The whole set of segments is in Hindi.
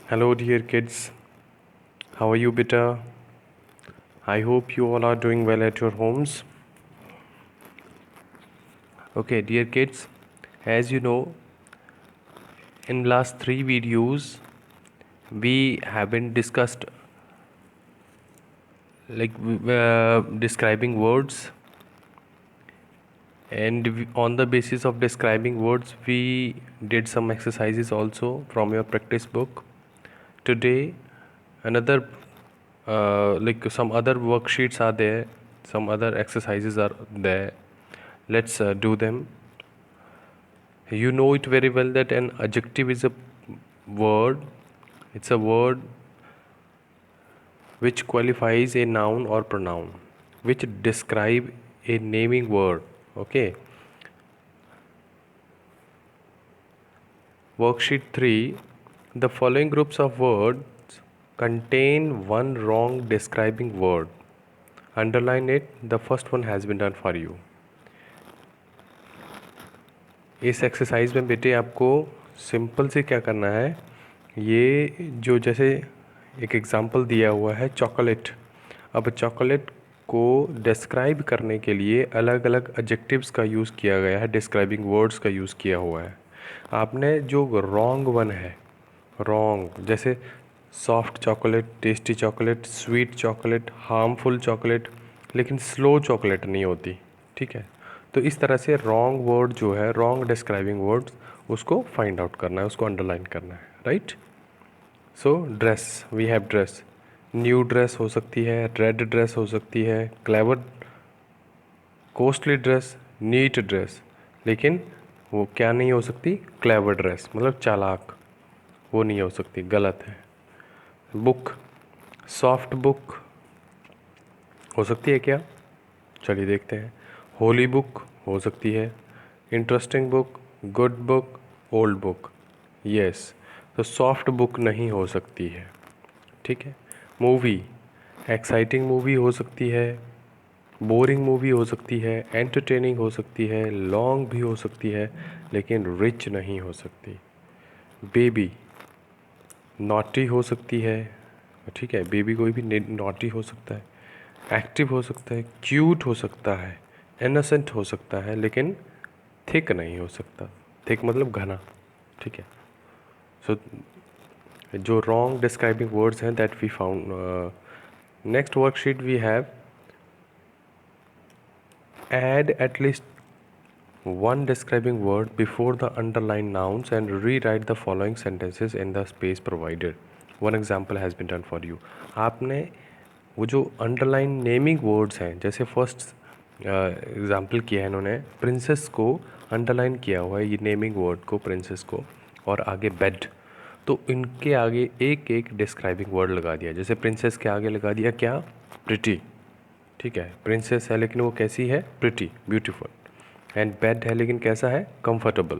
Hello, dear kids. How are you, beta? I hope you all are doing well at your homes. Okay, dear kids, as you know, in last 3 videos, we haven't discussed describing words, and on the basis of describing words, we did some exercises also from your practice book. Today, another some other worksheets are there, some other exercises are there. Let's do them. You know it very well that an adjective is a word. It's a word which qualifies a noun or pronoun, which describe a naming word. Okay. Worksheet 3. The following groups of words contain one wrong describing word. Underline it. The first one has been done for you. इस एक्सरसाइज में बेटे आपको सिंपल से क्या करना है, ये जो जैसे एक एग्जांपल दिया हुआ है चॉकलेट। अब चॉकलेट को डिस्क्राइब करने के लिए अलग अलग एडजेक्टिव्स का यूज़ किया गया है, डिस्क्राइबिंग वर्ड्स का यूज़ किया हुआ है। आपने जो रॉन्ग वन है, रॉन्ग जैसे soft chocolate, tasty chocolate, sweet chocolate, harmful chocolate, लेकिन स्लो चॉकलेट नहीं होती। ठीक है, तो इस तरह से रॉन्ग वर्ड जो है, रॉन्ग डिस्क्राइबिंग वर्ड्स, उसको फाइंड आउट करना है, उसको अंडरलाइन करना है। Right. So dress, we have dress. New dress हो सकती है, रेड ड्रेस हो सकती है, clever, costly dress, neat dress, लेकिन वो क्या नहीं हो सकती, क्लेवर ड्रेस, मतलब चालाक, वो नहीं हो सकती, गलत है। बुक, सॉफ्ट बुक हो सकती है क्या? चलिए देखते हैं। होली बुक हो सकती है, interesting book, good book, old book, yes. तो सॉफ्ट बुक नहीं हो सकती है। ठीक है। मूवी, एक्साइटिंग मूवी हो सकती है, बोरिंग मूवी हो सकती है, एंटरटेनिंग हो सकती है, लॉन्ग भी हो सकती है, लेकिन रिच नहीं हो सकती। बेबी, नॉटी हो सकती है। ठीक है, बेबी कोई भी नॉटी हो सकता है, एक्टिव हो सकता है, क्यूट हो सकता है, इनोसेंट हो सकता है, लेकिन थिक नहीं हो सकता। थिक मतलब घना। ठीक है। सो जो रॉन्ग डिस्क्राइबिंग वर्ड्स हैं that we found. Next worksheet we have add at least one describing word before the underlined nouns and rewrite the following sentences in the space provided. One example has been done for you. आपने वो जो अंडरलाइन नेमिंग वर्ड्स हैं, जैसे फर्स्ट एग्जाम्पल किया है इन्होंने, प्रिंसेस को अंडरलाइन किया हुआ है, ये नेमिंग वर्ड को, प्रिंसेस को, और आगे बेड, तो इनके आगे एक एक डिस्क्राइबिंग वर्ड लगा दिया। जैसे प्रिंसेस के आगे लगा दिया क्या, प्रिटी। ठीक है, प्रिंसेस है लेकिन वो कैसी है, प्रिटी, ब्यूटीफुल। एंड बेड है लेकिन कैसा है, कंफर्टेबल।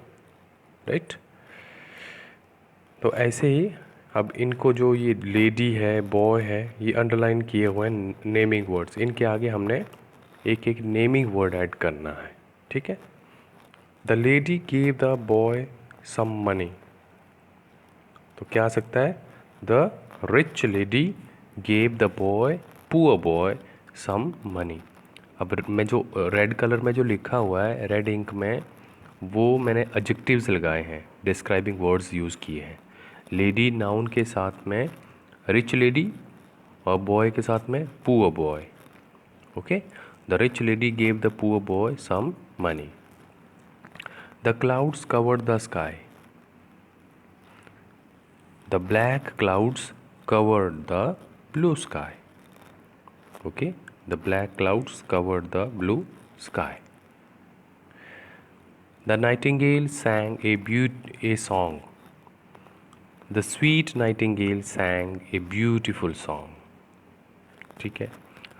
राइट। तो ऐसे ही अब इनको जो ये लेडी है, बॉय है, ये अंडरलाइन किए हुए हैं नेमिंग वर्ड्स, इनके आगे हमने एक एक नेमिंग वर्ड ऐड करना है। ठीक है। The lady give the boy some money, तो क्या आ सकता है, the rich lady gave the boy, poor boy, some money. अब मैं जो रेड कलर में जो लिखा हुआ है, रेड इंक में, वो मैंने एडजेक्टिव्स लगाए हैं, डिस्क्राइबिंग वर्ड्स यूज़ किए हैं। लेडी नाउन के साथ में रिच लेडी, और बॉय के साथ में poor boy. Okay. The rich lady gave the poor boy some money. The clouds covered the sky, the black clouds covered the blue sky. Okay, the black clouds covered the blue sky. The nightingale sang a song. The sweet nightingale sang a beautiful song. ठीक है,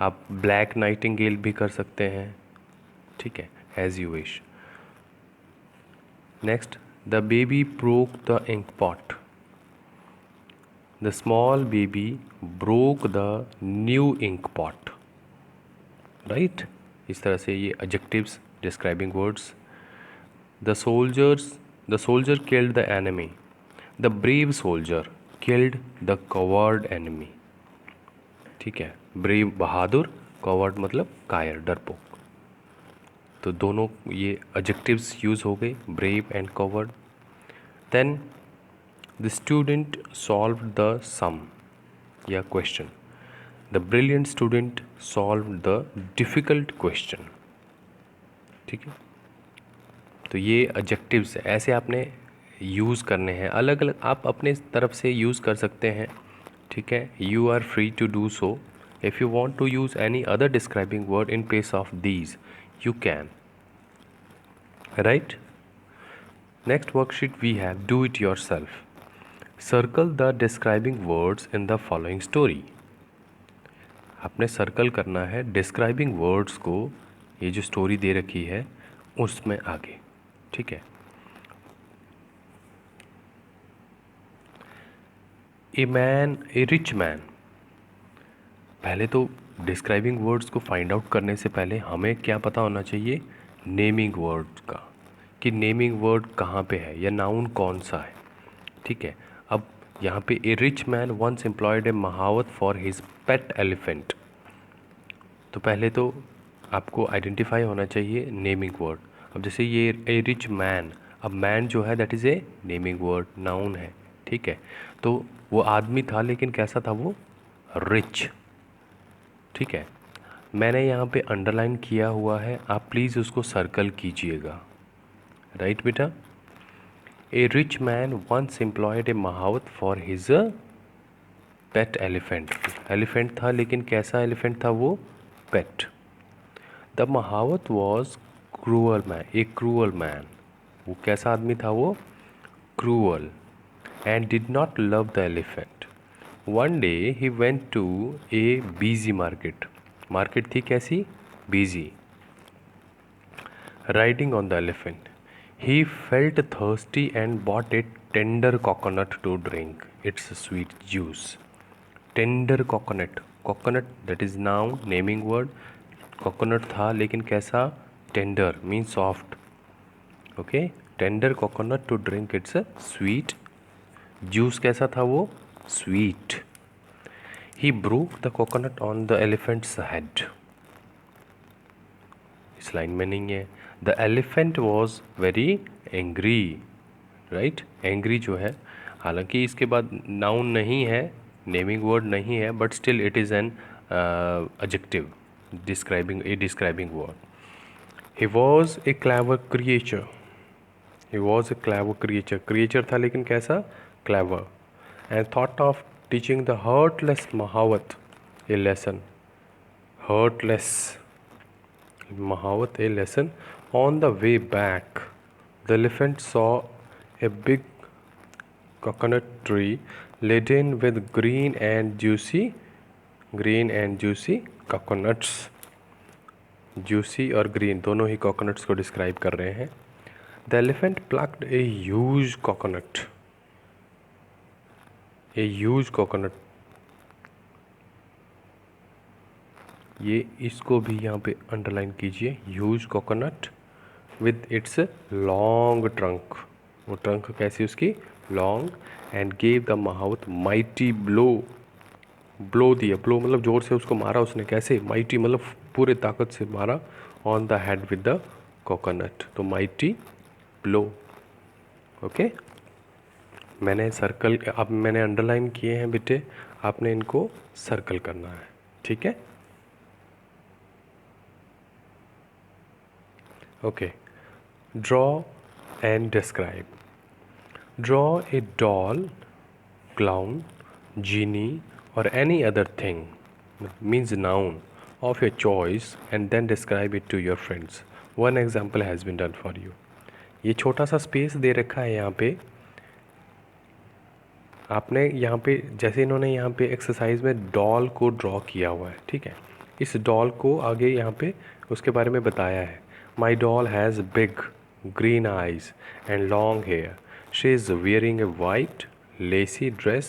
आप black nightingale भी कर सकते हैं। ठीक है, as you wish. Next, the baby broke the ink pot. The small baby broke the new ink pot. Right? इस तरह से ये adjectives, describing words. The soldier killed the enemy. The brave soldier killed the covered enemy. ठीक है, ब्रेव बहादुर, कवर्ड मतलब कायर, डरपोक। तो दोनों ये एडजेक्टिव्स यूज़ हो गए, brave and coward. Then the student solve the sum या question, the brilliant student solve the difficult question. ठीक है, तो ये एडजेक्टिव्स ऐसे आपने यूज़ करने हैं, अलग अलग आप अपने तरफ से यूज़ कर सकते हैं। ठीक है, you are free to do so. If you want to use any other describing word in place of these, you can, right. Next worksheet we have do it yourself. Circle the describing words in the following story. आपने सर्कल करना है डिस्क्राइबिंग वर्ड्स को, ये जो स्टोरी दे रखी है उसमें आगे। ठीक है, ए रिच मैन। पहले तो डिस्क्राइबिंग वर्ड्स को फाइंड आउट करने से पहले हमें क्या पता होना चाहिए, नेमिंग वर्ड का, कि नेमिंग वर्ड कहाँ पे है या नाउन कौन सा है। ठीक है, अब यहाँ पे a rich man once employed a महावत फॉर हिज पेट एलिफेंट। तो पहले तो आपको आइडेंटिफाई होना चाहिए नेमिंग वर्ड। अब जैसे ये ए रिच मैन, अब मैन जो है that is a naming word, noun है। ठीक है, तो वो आदमी था लेकिन कैसा था वो, रिच। ठीक है, मैंने यहाँ पे अंडरलाइन किया हुआ है, आप प्लीज़ उसको सर्कल कीजिएगा। राइट बेटा, a rich man once employed a महावत for his pet elephant. Elephant था लेकिन कैसा एलिफेंट था वो, पेट। द महावत was cruel man, a cruel man, वो कैसा आदमी था वो, cruel, and did not love the elephant. One day he went to a busy market. Market थी कैसी, busy. Riding on the elephant he felt thirsty and bought a tender coconut to drink it's sweet juice. Tender coconut, coconut that is noun naming word, coconut था लेकिन कैसा, tender mean soft. Okay, tender coconut to drink it's sweet juice, कैसा था वो, sweet. He broke the coconut on the elephant's head. इस लाइन में नहीं है, the elephant was very angry. Right, angry जो है, हालांकि इसके बाद नाउन नहीं है, नेमिंग वर्ड नहीं है, but still it is an adjective describing a describing word. He was a clever creature, he was a clever creature, creature था लेकिन कैसा, clever. And thought of teaching the heartless महावत ए लेसन, हर्टलेस महावत a lesson. On the way back the elephant saw a big coconut tree laden with green and juicy coconuts। juicy और green दोनों ही coconuts को डिस्क्राइब कर रहे हैं। The elephant plucked a huge coconut, a huge coconut। ये इसको भी यहाँ पे अंडरलाइन कीजिए, huge coconut with its long trunk। वो ट्रंक कैसी उसकी, लॉन्ग, एंड गेव द महावत माइटी ब्लो। ब्लो दिया, ब्लो मतलब जोर से उसको मारा उसने, कैसे, माइटी मतलब पूरे ताकत से मारा, on the head with the coconut, तो माइटी ब्लो। ओके, मैंने सर्कल, अब मैंने अंडरलाइन किए हैं बेटे, आपने इनको सर्कल करना है। ठीक है, okay. Draw and describe. Draw a doll, clown, genie or any other thing, means noun of your choice, and then describe it to your friends. One example has been done for you. ये छोटा सा स्पेस दे रखा है यहाँ पे, आपने यहाँ पे जैसे इन्होंने यहाँ पे एक्सरसाइज में डॉल को ड्रॉ किया हुआ है। ठीक है, इस डॉल को आगे यहाँ पे उसके बारे में बताया है। My doll has big green eyes and long hair. She is wearing a white lacy dress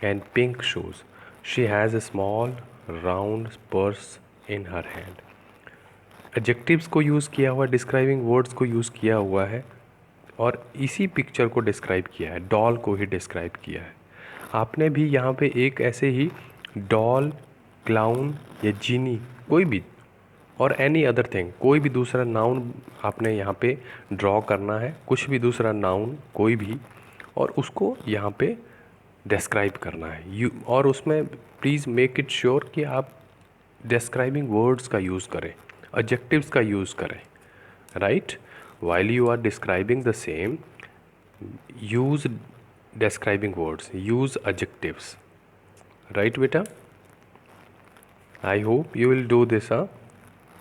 and pink shoes. She has a small round purse in her hand. Adjectives को यूज़ किया हुआ, डिस्क्राइबिंग वर्ड्स को यूज़ किया हुआ है और इसी पिक्चर को डिस्क्राइब किया है, डॉल को ही डिस्क्राइब किया है। आपने भी यहाँ पे एक ऐसे ही डॉल, क्लाउन या जीनी, कोई भी, और एनी अदर थिंग, कोई भी दूसरा नाउन आपने यहाँ पे ड्रॉ करना है, कुछ भी दूसरा नाउन कोई भी, और उसको यहाँ पे डिस्क्राइब करना है। और उसमें प्लीज़ मेक इट श्योर कि आप डिस्क्राइबिंग वर्ड्स का यूज़ करें, एडजेक्टिव्स का यूज़ करें, right. While you are describing the same, use describing words, use adjectives, right beta? I hope you will do this.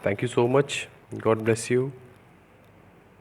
Thank you so much. God bless you.